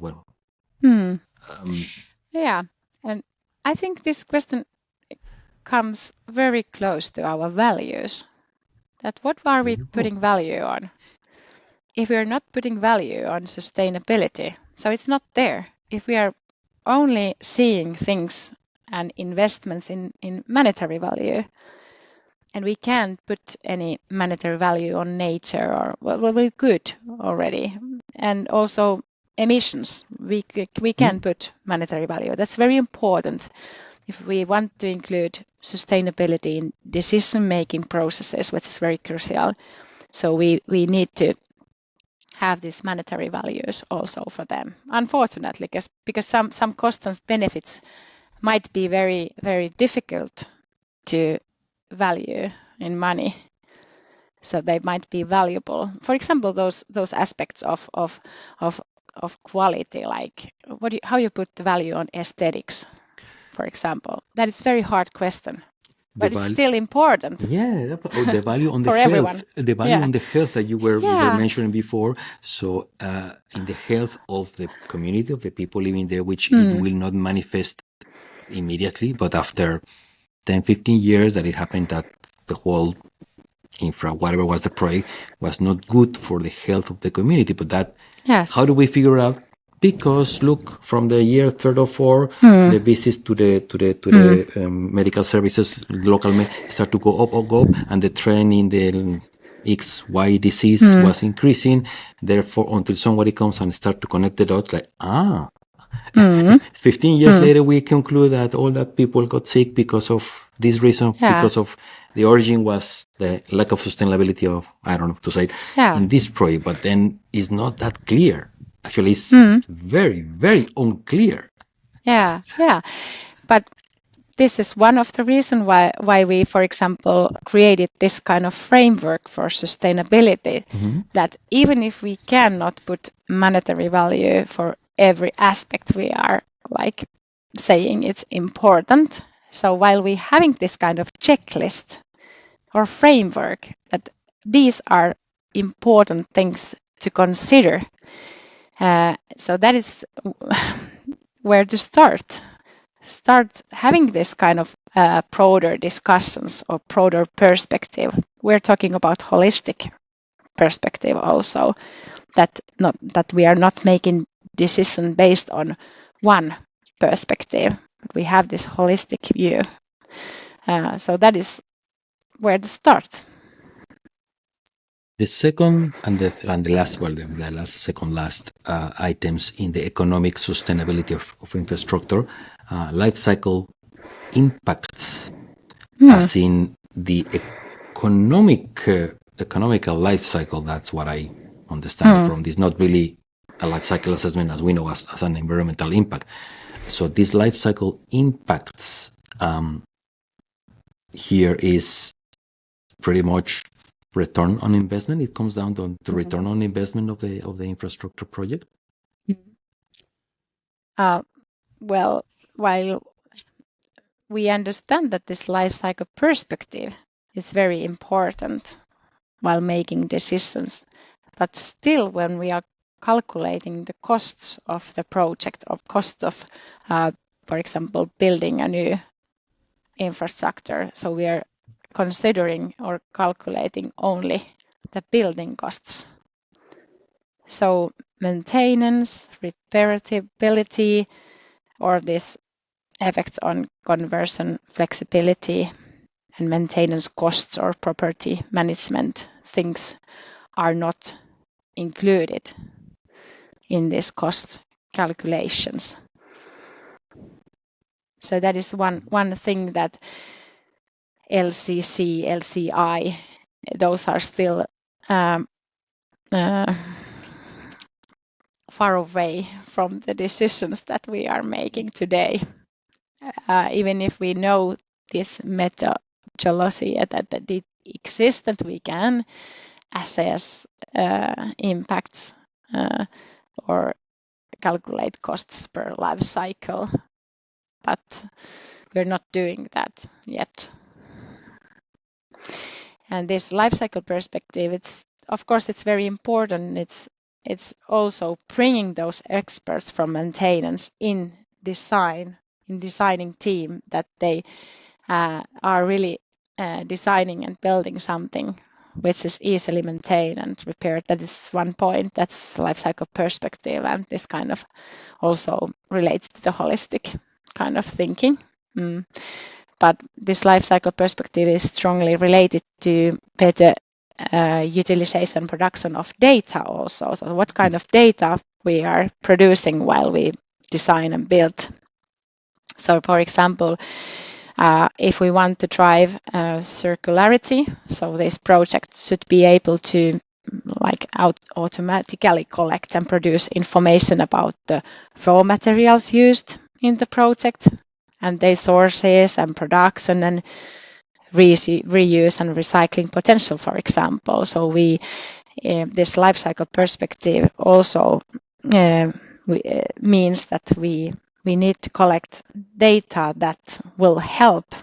Speaker 2: and I think this question comes very close to our values. That what are we putting value on? If we are not putting value on sustainability, so it's not there. If we are only seeing things and investments in monetary value, and we can't put any monetary value on nature, or well we could already, and also emissions we can put monetary value. That's very important if we want to include sustainability in decision making processes, which is very crucial. So we need to have these monetary values also for them, unfortunately, because some costs and benefits might be very, very difficult to value in money. So they might be valuable. For example, those aspects of quality, like how you put the value on aesthetics, for example. That is a very hard question, but it's still important.
Speaker 1: Yeah, the value on the
Speaker 2: for
Speaker 1: health,
Speaker 2: everyone.
Speaker 1: the value on the health that you were mentioning before. So in the health of the community, of the people living there, which it will not manifest immediately, but after 10, 15 years that it happened, that the whole infra, whatever was the project, was not good for the health of the community. But that, how do we figure out? Because look, from the year 3 or 4, the visits to the medical services, local start to go up, and the trend in the XY disease was increasing. Therefore, until somebody comes and start to connect the dots, like 15 years later, we conclude that all that people got sick because of this reason, because of the origin was the lack of sustainability of, I don't know to say it, in this project, but then it's not that clear. Actually, it's very, very unclear.
Speaker 2: Yeah. But this is one of the reasons why we, for example, created this kind of framework for sustainability, that even if we cannot put monetary value for every aspect we are like saying it's important. So while we having this kind of checklist or framework that these are important things to consider, so that is where to start having this kind of broader discussions or broader perspective. We're talking about holistic perspective also, that we are not making decision based on one perspective. We have this holistic view. So that is where to start.
Speaker 1: The second and the last, well, the last items in the economic sustainability of infrastructure, life cycle impacts, as in the economical life cycle. That's what I understand from this. Not really a life cycle assessment as we know as an environmental impact. So these life cycle impacts here is pretty much return on investment. It comes down to the return on investment of the infrastructure project.
Speaker 2: Well, while we understand that this life cycle perspective is very important while making decisions, but still when we are calculating the costs of the project or cost of, for example, building a new infrastructure, so we are considering or calculating only the building costs. So maintenance, repairability, or this effects on conversion flexibility and maintenance costs or property management things are not included in these cost calculations. So that is one thing that LCC, LCI, those are still far away from the decisions that we are making today. Even if we know this methodology that it exists, that we can assess impacts or calculate costs per life cycle, but we're not doing that yet. And this life cycle perspective, it's very important. It's also bringing those experts from maintenance in designing team, that they are really designing and building something which is easily maintained and repaired. That is one point. That's life cycle perspective, and this kind of also relates to the holistic kind of thinking. but this life cycle perspective is strongly related to better utilization production of data also. So what kind of data we are producing while we design and build. So for example, if we want to drive circularity, so this project should be able to automatically collect and produce information about the raw materials used in the project and their sources and production and reuse and recycling potential, for example. So this life cycle perspective also means that we need to collect data that will help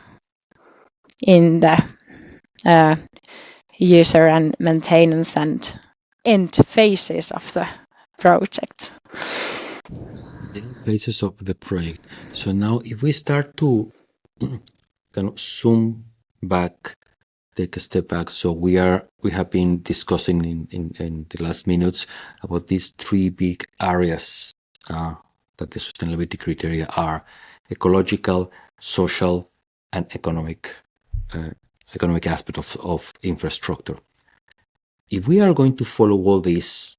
Speaker 2: in the user and maintenance and end phases of the project.
Speaker 1: The phases of the project. So now if we start to kind of zoom back, take a step back. So we have been discussing in the last minutes about these three big areas that the sustainability criteria are: ecological, social, and economic aspect of infrastructure. If we are going to follow all this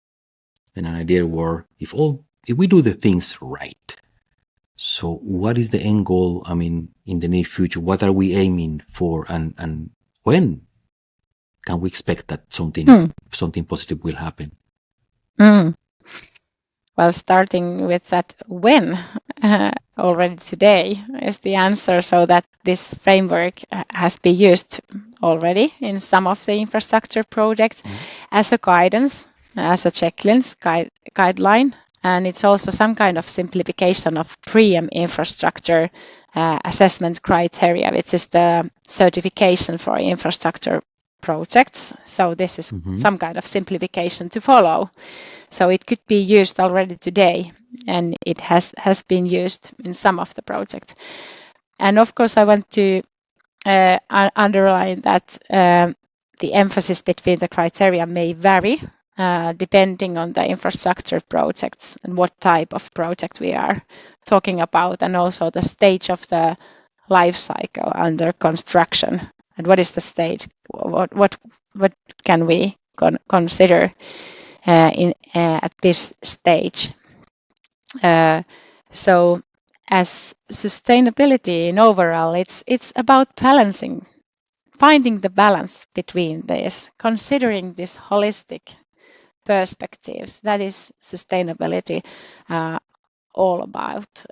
Speaker 1: in an ideal world, if we do the things right, so what is the end goal? I mean, in the near future, what are we aiming for, and when can we expect that something positive will happen?
Speaker 2: Well, starting with that when already today is the answer, so that this framework has been used already in some of the infrastructure projects as a guidance, as a checklist guideline, and it's also some kind of simplification of PREEM infrastructure assessment criteria, which is the certification for infrastructure projects. So this is some kind of simplification to follow. So it could be used already today, and it has been used in some of the projects. And of course, I want to underline that the emphasis between the criteria may vary depending on the infrastructure projects and what type of project we are talking about, and also the stage of the life cycle under construction. And what is the stage? What can we consider at this stage? So, as sustainability in overall, it's about balancing, finding the balance between this, considering this holistic perspectives. That is sustainability all about,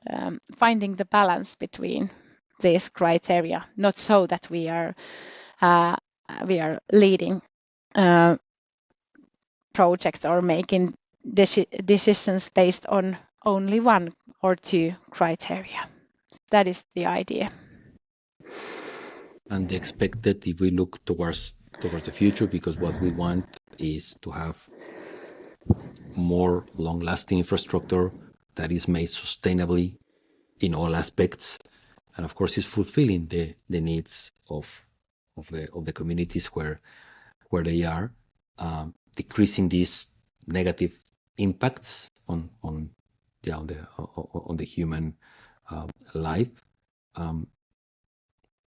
Speaker 2: finding the balance between these criteria, not so that we are leading projects or making decisions based on only one or two criteria. That is the idea.
Speaker 1: And the expected, if we look towards the future, because what we want is to have more long-lasting infrastructure that is made sustainably in all aspects, and of course is fulfilling the needs of the communities where they are, decreasing these negative impacts on the human life,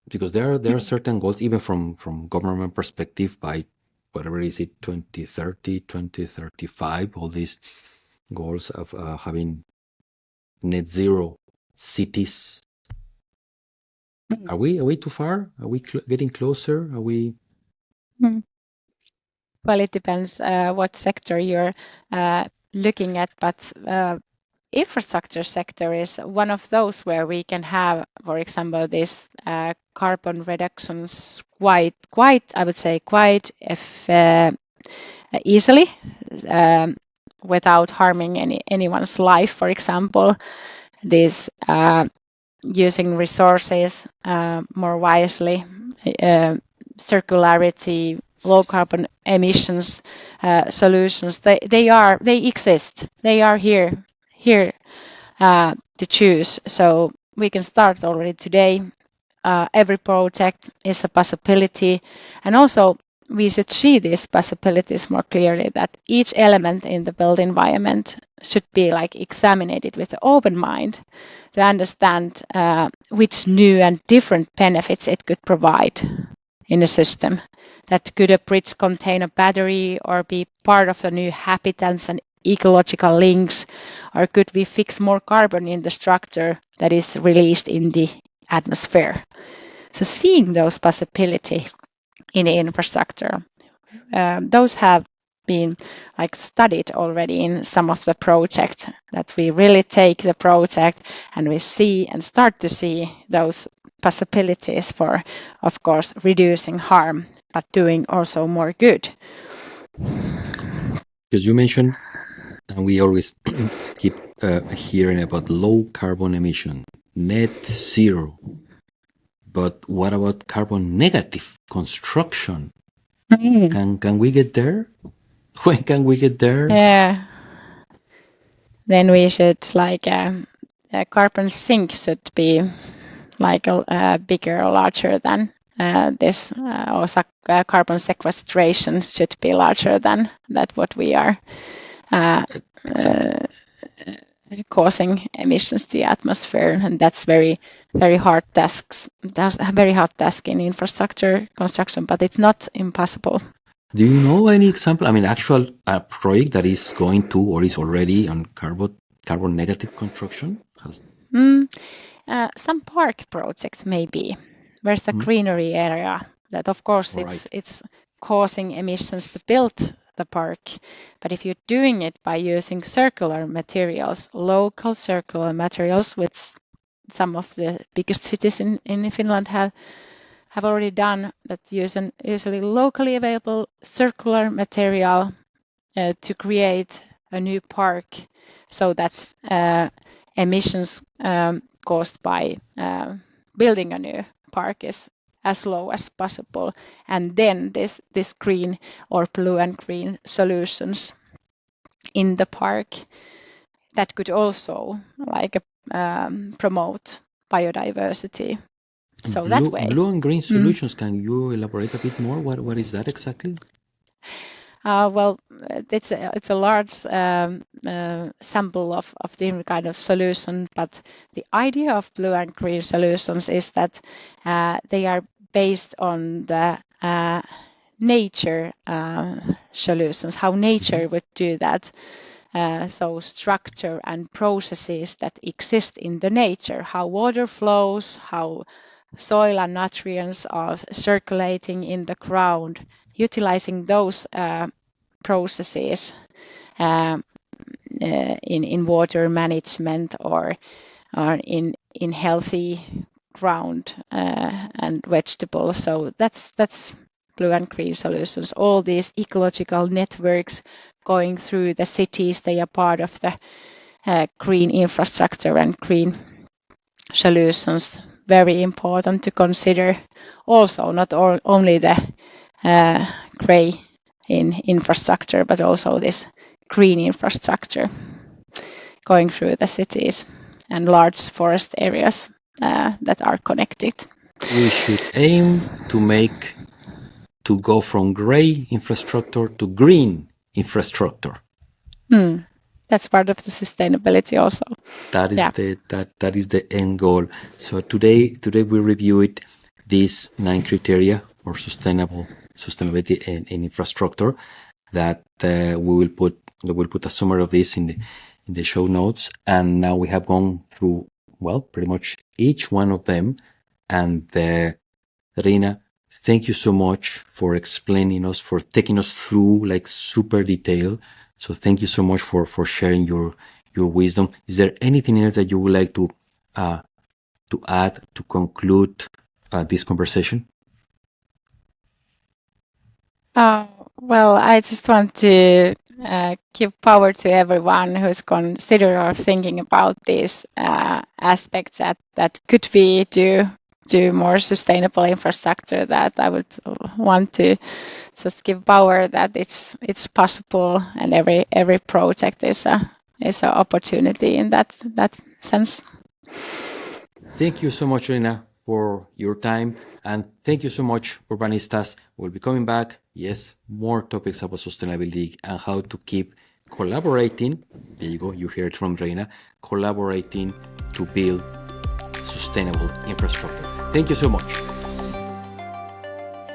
Speaker 1: because there are certain goals even from government perspective, by whatever is it, 2030, 2035, all these goals of having net zero cities. Are we too far? Are we getting closer? Are we?
Speaker 2: Well, it depends what sector you're looking at, but infrastructure sector is one of those where we can have, for example, this carbon reductions quite I would say quite easily without harming anyone's life. For example, this using resources more wisely, circularity, low carbon emissions solutions. They exist. They are here to choose. So we can start already today. Every project is a possibility, and also we should see these possibilities more clearly, that each element in the built environment should be like examined with an open mind to understand which new and different benefits it could provide in a system. That could a bridge contain a battery or be part of the new habitats and ecological links, or could we fix more carbon in the structure that is released in the atmosphere? So seeing those possibilities in the infrastructure, those have been like studied already in some of the projects, that we really take the project and we see and start to see those possibilities for, of course, reducing harm, but doing also more good.
Speaker 1: Because you mentioned, and we always keep hearing about low carbon emission, net zero. But what about carbon negative construction? Can we get there? When can we get there?
Speaker 2: Yeah. Then we should like a carbon sink should be like a bigger or larger than this, or carbon sequestration should be larger than that what we are causing emissions to the atmosphere, and that's very hard tasks. That's a very hard task in infrastructure construction, but it's not impossible.
Speaker 1: Do you know any example? I mean, actual project that is going to or is already on carbon negative construction?
Speaker 2: Some park projects maybe. Where's the greenery area? That of course it's causing emissions to build the park, but if you're doing it by using circular materials, local circular materials, which some of the biggest cities in Finland have already done, that usually locally available circular material to create a new park, so that emissions caused by building a new park is as low as possible, and then this green or blue and green solutions in the park that could also like promote biodiversity. So that way,
Speaker 1: blue and green solutions. Can you elaborate a bit more? What is that exactly?
Speaker 2: Well, it's a large sample of different kind of solution, but the idea of blue and green solutions is that they are based on the nature solutions, how nature would do that. So structure and processes that exist in the nature, how water flows, how soil and nutrients are circulating in the ground, utilizing those processes in water management or in healthy ground and vegetables. So that's blue and green solutions. All these ecological networks going through the cities, they are part of the green infrastructure and green solutions. Very important to consider. Also, not only the gray in infrastructure, but also this green infrastructure going through the cities and large forest areas that are connected.
Speaker 1: We should aim to go from gray infrastructure to green infrastructure.
Speaker 2: That's part of the sustainability also.
Speaker 1: That is the end goal. So today we reviewed these 9 criteria for sustainability in infrastructure that we will put a summary of this in the show notes. And now we have gone through pretty much each one of them. And Reina, thank you so much for explaining us, for taking us through like super detail. So thank you so much for sharing your wisdom. Is there anything else that you would like to add to conclude this conversation?
Speaker 2: Well, I just want to give power to everyone who's consider or thinking about these aspects that could be do more sustainable infrastructure. That I would want to just give power that it's possible, and every project is a opportunity in that sense.
Speaker 1: Thank you so much, Reina, for your time, and thank you so much, Urbanistas. We'll be coming back. Yes, more topics about sustainability and how to keep collaborating, there you go, you hear it from Reina, collaborating to build sustainable infrastructure. Thank you so much.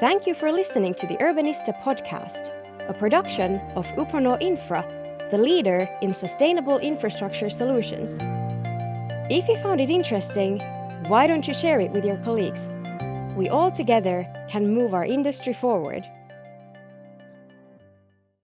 Speaker 3: Thank you for listening to the Urbanista podcast, a production of Uponor Infra, the leader in sustainable infrastructure solutions. If you found it interesting, why don't you share it with your colleagues? We all together can move our industry forward.